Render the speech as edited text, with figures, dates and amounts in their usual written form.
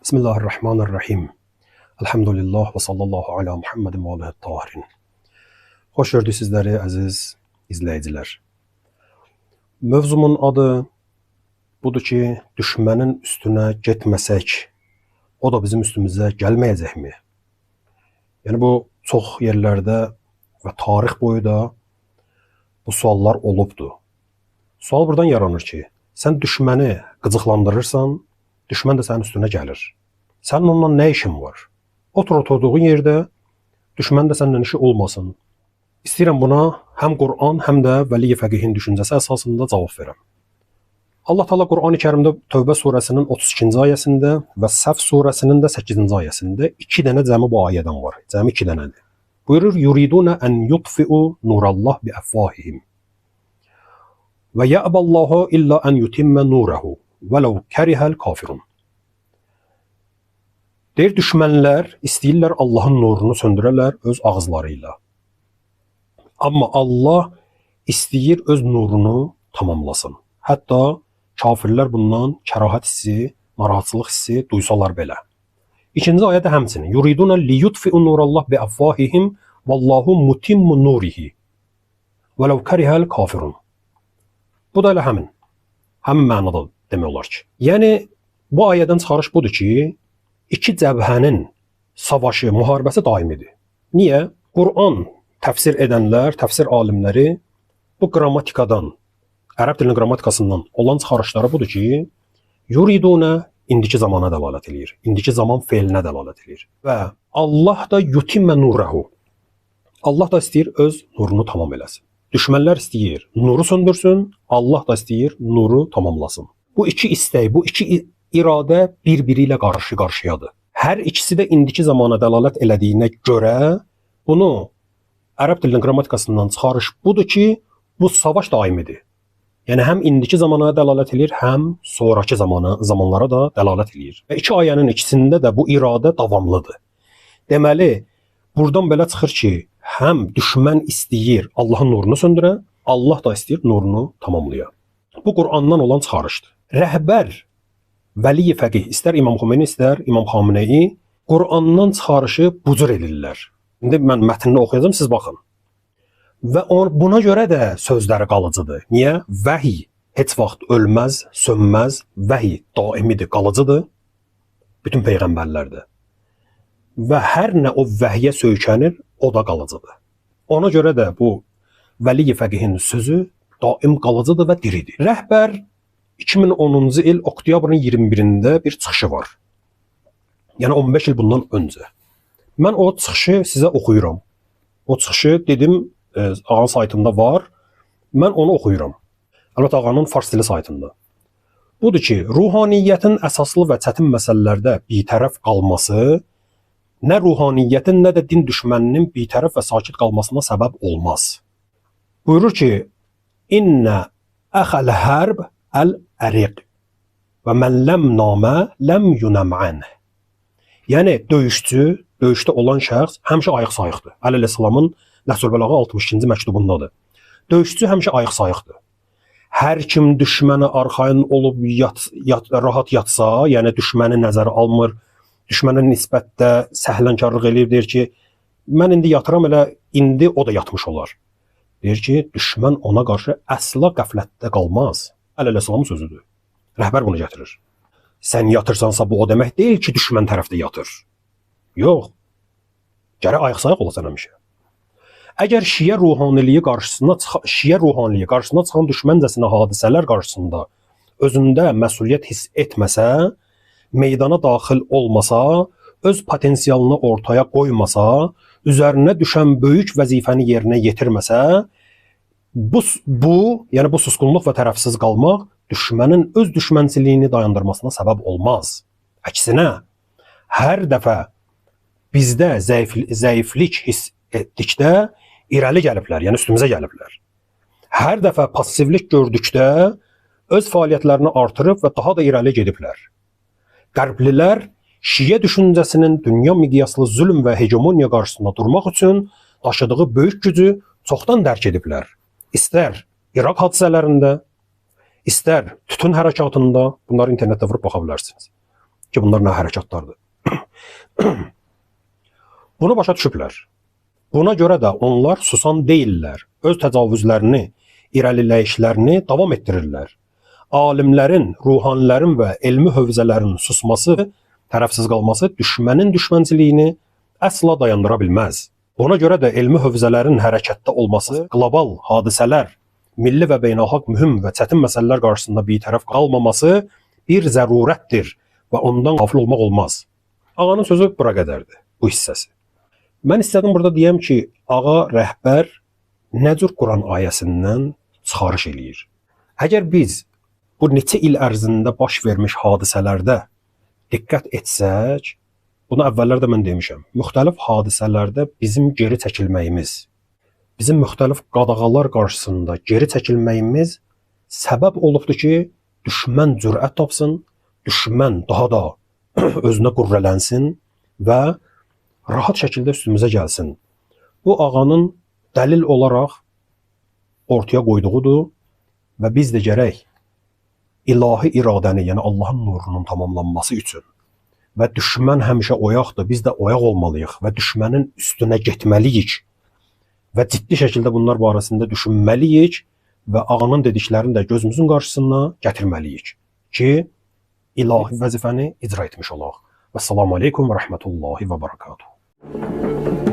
Bismillahirrahmanirrahim. Elhamdülillah və sallallahu ala Muhammedin və alihi tahirin. Xoş gördük sizləri əziz izləyicilər. Mövzumun adı budur ki, düşmənin üstünə getməsək, o da bizim üstümüzə gəlməyəcəkmi? Yəni bu çox yerlərdə və tarix boyu da bu suallar olubdu. Sual buradan yaranır ki, sən düşməni qıcıqlandırırsan, düşmən də sənin üstünə gəlir. Sənin onunla nə işin var? Oturduğun yerdə düşmən də səndən işi olmasın. İstəyirəm buna həm Quran, həm də Vəli Fəqihin düşüncəsi əsasında cavab verəm. Allah Teala Qur'an-ı Kərimdə Tövbə surəsinin 32-ci ayəsində və Səf surəsinin də 8-ci ayəsində 2 dənə cəmi bu ayədən var. Cəmi 2 dənədir. Buyurur: "Yuriduna an yutfi'u nurallah bi afwahihim və ya'ballahu illa an yutimma nurahu vələv kərihəl kafirun." Deyir, düşmənlər istəyirlər Allahın nurunu söndürərlər öz ağızları ilə. Amma Allah istəyir öz nurunu tamamlasın. Hətta kafirlər bundan kərahət hissi, narahatçılıq hissi duysalar belə. İkinci ayədə həmçinin yuriduna liyutfi'u nurallah bi afwahihim vallahu mutimmu nurihi vələv kərihəl kafirun. Bu da elə həmin mənada demək olar ki. Yəni bu ayədən çıxarış budur ki, iki cəbhənin savaşı, müharibəsi daimidir. Niyə? Quran təfsir edənlər, təfsir alimləri bu qrammatikadan, ərəb dilinin qrammatikasından olan çıxarışları budur ki, yuriduna indiki zamana dəlalət edir. İndiki zaman feilinə dəlalət edir. Və Allah da yutimmə nurahu. Allah da istəyir öz nurunu tamam eləsin. Düşmənlər istəyir nuru söndürsün, Allah da istəyir nuru tamamlasın. Bu iki istək, bu iki iradə bir-biri ilə qarşı-qarşıyadır. Hər ikisi də indiki zamana dəlalət elədiyinə görə bunu ərəb dilinin qrammatikasından çıxarış budur ki, bu savaş daimidir. Yəni həm indiki zamana dəlalət edir, həm sonrakı zamanlara da dəlalət edir. Və iki ayənin ikisində də bu iradə davamlıdır. Deməli, buradan belə çıxır ki, həm düşmən istəyir Allahın nurunu söndürə, Allah da istəyir nurunu tamamlaya. Bu Qurandan olan çıxarışdır. Rəhbər Vəli Fəqih, istər İmam Xomeyni, istər İmam Xameneyi Qurandan çıxarışı bu cür edirlər. İndi mən mətnini oxuyacağam, siz baxın. Və buna görə də sözləri qalıcıdır. Niyə? Vəhiy heç vaxt ölməz, sönməz, vəhiy daimidir, qalıcıdır. Bütün peyğəmbərlərdə. Və hər nə o vəhiyə söykənir, o da qalıcıdır. Ona görə də bu Vəli Fəqihin sözü daim qalıcıdır və diridir. Rəhbər 2010-cu il oktyabrın 21-də bir çıxışı var. Yəni 15 il bundan öncə. Mən o çıxışı sizə oxuyuram. O çıxışı dedim, ağanın saytında var. Mən onu oxuyuram. Əlbəttə ağanın fars dili saytında. Budur ki, ruhaniyyətin əsaslı və çətin məsələlərdə bitərəf qalması nə ruhaniyyətin, nə də din düşməninin bitərəf və sakit qalmasına səbəb olmaz. Buyurur ki, İnnə əxəl hərb əl-əriq və mən ləm namə ləm yunəmən. Yəni döyüşdə olan şəxs həmişə ayıq-sayıqdır. Əleyhissalamın Nəhsül Bəlağa 62-ci məktubundadır. Döyüşçü həmişə ayıq-sayıqdır. Hər kim düşməni arxayın olub rahat yatsa, yəni düşməni nəzərə almır, düşmənə nisbətdə səhlənkarlıq eləyir, deyir ki, mən indi yatıram, elə indi o da yatmış olar. Deyir ki, düşmən ona qarşı əsla qəflətdə qalmaz. Əleyhissalamın sözüdür. Rəhbər bunu gətirir. Sən yatırsansa bu o demək deyil ki, düşmən tərəfdə yatır. Yox. Gərək ayıq-sayıq olasan həmişə. Əgər şiə ruhaniliyi qarşısına çıxan düşməncəsinə hadisələr qarşısında özündə məsuliyyət hiss etməsə, meydana daxil olmasa, öz potensialını ortaya qoymasa, üzərinə düşən böyük vəzifəni yerinə yetirməsə, yəni bu susqunluq və tərəfsiz qalmaq düşmənin öz düşmənçiliyini dayandırmasına səbəb olmaz. Əksinə, hər dəfə bizdə zəiflik hiss etdikdə irəli gəliblər, yəni üstümüzə gəliblər. Hər dəfə passivlik gördükdə öz fəaliyyətlərini artırıb və daha da irəli gediblər. Qərblilər şiə düşüncəsinin dünya miqyaslı zülm və hegemoniya qarşısında durmaq üçün daşıdığı böyük gücü çoxdan dərk ediblər. İstər İraq hadisələrində, istər tütün hərəkatında, bunları internetdə vurub baxa bilərsiniz. ki bunlar nə hərəkatlardır. Bunu başa düşüblər. Buna görə də onlar susan deyillər. Öz təcavüzlərini, irəliləyişlərini davam etdirirlər. Alimlərin, ruhanilərin və elmi hövzələrin susması, tərəfsiz qalması düşmənin düşmənçiliyini əsla dayandıra bilməz. Ona görə də elmi hövzələrin hərəkətdə olması, qlobal hadisələr, milli və beynəlxalq mühüm və çətin məsələlər qarşısında bitərəf qalmaması bir zərurətdir və ondan qafil olmaq olmaz. Ağanın sözü bura qədərdir, bu hissəsi. Mən istədim burada deyəm ki, ağa rəhbər nə cür Quran ayəsindən çıxarış eləyir. Əgər biz bu neçə il ərzində baş vermiş hadisələrdə diqqət etsək, bunu əvvəllər də mən demişəm, müxtəlif hadisələrdə bizim geri çəkilməyimiz, bizim müxtəlif qadağalar qarşısında geri çəkilməyimiz səbəb olubdur ki, düşmən cürət tapsın, düşmən daha da özünə qürrələnsin və rahat şəkildə üstümüzə gəlsin. Bu ağanın dəlil olaraq ortaya qoyduğudur və biz də gərək ilahi iradəni, yəni Allahın nurunun tamamlanması üçün və düşmən həmişə oyaqdır, biz də oyaq olmalıyıq və düşmənin üstünə getməliyik və ciddi şəkildə bunlar barəsində düşünməliyik və ağanın dediklərini də gözümüzün qarşısına gətirməliyik ki, ilahi vəzifəni icra etmiş olaq. Vəssalamu aleykum və rəhmətullahi və barakatuhu.